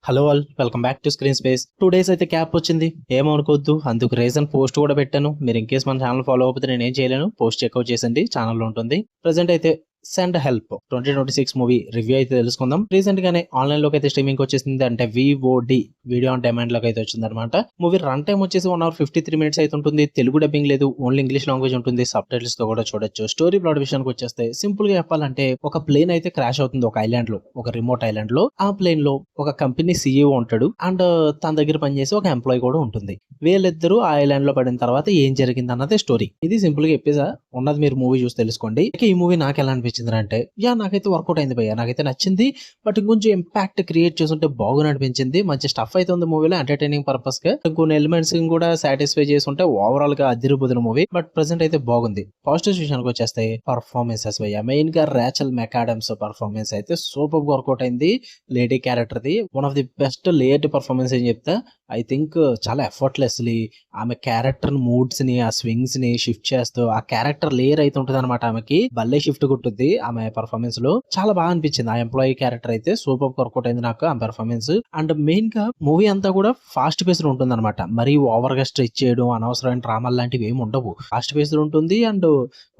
Hello all, welcome back to screen space. 2 days అయితే cap వచ్చింది, ఏమనుకోవద్దు. అందుకు రీజన్ పోస్ట్ కూడా పెట్టాను. మీరు ఇన్ కేస్ మన ఛానల్ ఫాలో అవ్వకపోతే నేను ఏం చేయలేను, పోస్ట్ చెక్అవుట్ చేసండి, ఛానల్లో ఉంటుంది. ప్రజెంట్ అయితే సెండ్ హెల్ప్ 2026 మూవీ రివ్యూ అయితే తెలుసుకుందాం. రీసెంట్ గానే ఆన్లైన్ లోకి అయితే స్ట్రీమింగ్ వచ్చేసింది, అంటే VOD వీడియో ఆన్ డిమాండ్ లోకి అయితే వచ్చింది అనమాట. మూవీ రన్ టైం వచ్చేసి 1 hour 53 minutes అయితే ఉంటుంది. తెలుగు డబ్బింగ్ లేదు, ఓన్లీ ఇంగ్లీష్ లాంగ్వేజ్ ఉంటుంది. సబ్ టైటిల్స్ తో కూడా చూడొచ్చు. స్టోరీ ప్లాట్ విషయానికి వచ్చేస్తే సింపుల్ గా చెప్పాలంటే, ఒక ప్లేన్ అయితే క్రాష్ అవుతుంది ఒక ఐలాండ్ లో, ఒక రిమోట్ ఐలాండ్ లో. ఆ ప్లేన్ లో ఒక కంపెనీ CEO ఉంటాడు, అండ్ తన దగ్గర పనిచేసి ఒక ఎంప్లాయీ కూడా ఉంటుంది. వీళ్ళిద్దరూ ఆ ఐలాండ్ లో పడిన తర్వాత ఏం జరిగింది అన్నదే స్టోరీ. ఇది సింపుల్ గా చెప్పేసా ఉన్నది, మీరు మూవీ చూసి తెలుసుకోండి. ఈ మూవీ నాకు ఎలా అనిపించింది అంటే, నాకైతే వర్కౌట్ అయింది భయ్య, నాకైతే నచ్చింది. బట్ ఇంకొంచెం ఇంపాక్ట్ క్రియేట్ చేస్తుంటే బాగుని అనిపించింది. మంచి స్టఫ్ అయితే ఉంది మూవీలో, ఎంటర్టైనింగ్ పర్పస్ గా. కొన్ని ఎలిమెంట్స్ కూడా సాటిస్ఫై చేసి ఉంటే ఓవరాల్ గా అదిరిపోతున్న మూవీ. బట్ ప్రెసెంట్ అయితే బాగుంది. పాజిటివ్ విషయానికి వచ్చేస్తే పర్ఫార్మెన్సెస్ భయ్య, మెయిన్ గా రేచల్ మెకాడమ్స్ పర్ఫార్మెన్స్ అయితే సూపర్ గా వర్కౌట్ అయింది. Lady character the one of the best late performance అని చెప్తా. ఐ థింక్ చాలా ఎఫర్ట్లెస్లీ ఆమె క్యారెక్టర్ మూడ్స్ ని, ఆ స్వింగ్స్ ని షిఫ్ట్ చేస్తూ ఆ క్యారెక్టర్ లేయర్ అయితే ఉంటుంది అనమాట. ఆమెకి భలే షిఫ్ట్ కొట్టుద్ది ఆమె పర్ఫార్మెన్స్ లో. చాలా బాగా అనిపించింది. ఆ ఎంప్లాయీ క్యారెక్టర్ అయితే సూపర్ వర్కౌట్ అయింది నాకు ఆ పర్ఫార్మెన్స్. అండ్ మెయిన్ గా మూవీ అంతా కూడా ఫాస్ట్ పేస్ లో ఉంటుంది అనమాట. మరీ ఓవర్ గా స్ట్రెచ్ చేయడం, అనవసరమైన డ్రామాలు లాంటివి ఏమి ఉండవు. ఫాస్ట్ పేస్ లో ఉంటుంది. అండ్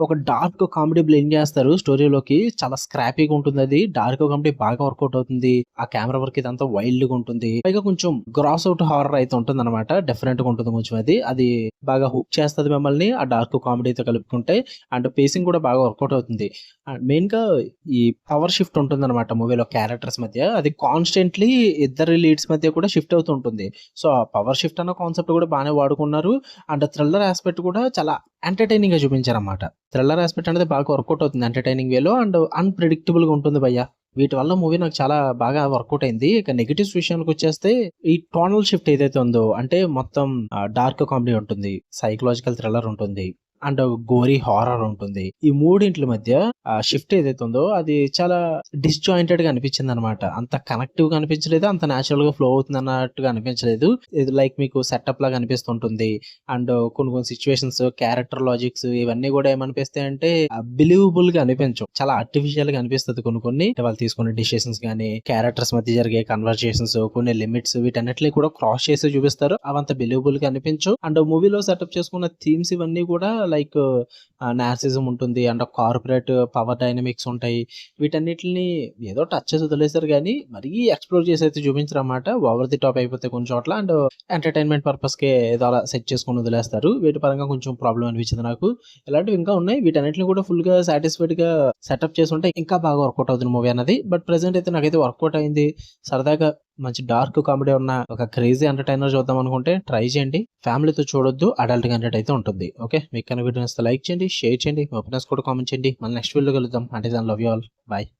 ఒక డార్క్ కామెడీ బ్లెండ్ చేస్తారు స్టోరీలోకి. చాలా స్క్రాపీగా ఉంటుంది. అది డార్క్ కామెడీ బాగా వర్కౌట్ అవుతుంది. ఆ కెమెరా వర్క్ ఇదంతా వైల్డ్ గా ఉంటుంది. పైగా కొంచెం గ్రాస్ అవుట్ హారర్ అయితే ఉంటుంది అనమాట. డిఫరెంట్ గా ఉంటుంది కొంచెం. అది బాగా హుక్ చేస్తుంది మిమ్మల్ని ఆ డార్క్ కామెడీతో కలుపుకుంటే. అండ్ పేసింగ్ కూడా బాగా వర్కౌట్ అవుతుంది. మెయిన్ గా ఈ పవర్ షిఫ్ట్ ఉంటుంది అనమాట మూవీలో క్యారెక్టర్స్ మధ్య. అది కాన్స్టెంట్లీ ఇద్దరు లీడ్స్ మధ్య కూడా షిఫ్ట్ అవుతూ ఉంటుంది. సో ఆ పవర్ షిఫ్ట్ అన్న కాన్సెప్ట్ కూడా బాగానే వాడుకున్నారు. అండ్ థ్రిల్లర్ ఆస్పెక్ట్ కూడా చాలా ఎంటర్టైనింగ్ గా చూపించారు అనమాట. థ్రిల్లర్ ఆస్పెక్ట్ అనేది బాగా వర్కౌట్ అవుతుంది ఎంటర్టైనింగ్ వేలో. అండ్ అన్ప్రెడిక్టబుల్ గా ఉంటుంది భయ్య. వీటి వల్ల మూవీ నాకు చాలా బాగా వర్కౌట్ అయింది. ఇక నెగిటివ్స్ విషయానికి వచ్చేస్తే, ఈ టోనల్ షిఫ్ట్ ఏదైతే ఉందో, అంటే మొత్తం డార్క్ కామెడీ ఉంటుంది, సైకలాజికల్ థ్రిల్లర్ ఉంటుంది, అండ్ గోరీ హారర్ ఉంటుంది. ఈ మూడింట్ల మధ్య ఆ షిఫ్ట్ ఏదైతే ఉందో అది చాలా డిస్జాయింటెడ్ గా అనిపించింది అనమాట. అంత కనెక్టివ్ గా అనిపించలేదు, అంత నేచురల్ గా ఫ్లో అవుతుంది అన్నట్టుగా అనిపించలేదు. ఇది లైక్ మీకు సెటప్ లాగా అనిపిస్తుంటుంది. అండ్ కొన్ని సిచ్యువేషన్స్, క్యారెక్టర్ లాజిక్స్ ఇవన్నీ కూడా ఏమనిపిస్తాయి అంటే బిలీవబుల్ గా అనిపించవు. చాలా ఆర్టిఫిషియల్ గా అనిపిస్తుంది కొన్ని వాళ్ళు తీసుకునే డిసిషన్స్ గానీ, క్యారెక్టర్స్ మధ్య జరిగే కన్వర్సేషన్స్, కొన్ని లిమిట్స్ వీటన్నిటిని కూడా క్రాస్ చేసి చూపిస్తారు. అవంత బిలీవబుల్ గా అనిపించవు. అండ్ మూవీలో సెటప్ చేసుకున్న థీమ్స్ ఇవన్నీ కూడా లైక్ నార్సిజం ఉంటుంది, అండ్ కార్పొరేట్ పవర్ డైనమిక్స్ ఉంటాయి. వీటన్నిటిని ఏదో టచ్ చేసి వదిలేస్తారు కానీ మరీ ఎక్స్ప్లోర్ చేసి అయితే చూపించరు అన్నమాట. ఓవర్ ది టాప్ అయిపోతే కొన్ని చోట్ల. అండ్ ఎంటర్టైన్మెంట్ పర్పస్ కే ఏదో అలా సెట్ చేసుకుని వదిలేస్తారు. వీటి పరంగా కొంచెం ప్రాబ్లం అనిపించింది నాకు. ఇలాంటివి ఇంకా ఉన్నాయి. వీటన్నిటిని కూడా ఫుల్ గా సాటిస్ఫైడ్ గా సెటప్ చేసి ఉంటే ఇంకా బాగా వర్కౌట్ అవుతుంది మూవీ అన్నది. బట్ ప్రెసెంట్ అయితే నాకైతే వర్కౌట్ అయింది. సరదాగా మంచి డార్క్ కామెడీ ఉన్న ఒక క్రేజీ ఎంటర్టైనర్ చూద్దాం అనుకుంటే ట్రై చేయండి. ఫ్యామిలీతో చూడొద్దు, అడల్ట్ కంటెంట్ అయితే ఉంటుంది. ఓకే, మీకు కనుక వీడియో నచ్చితే లైక్ చేయండి, షేర్ చేయండి, మీ ఒపీనియన్స్ కూడా కామెంట్ చేయండి. మళ్ళీ నెక్స్ట్ వీడియో కలుద్దాం. అంటే దాని లవ్ యూ ఆల్, బాయ్.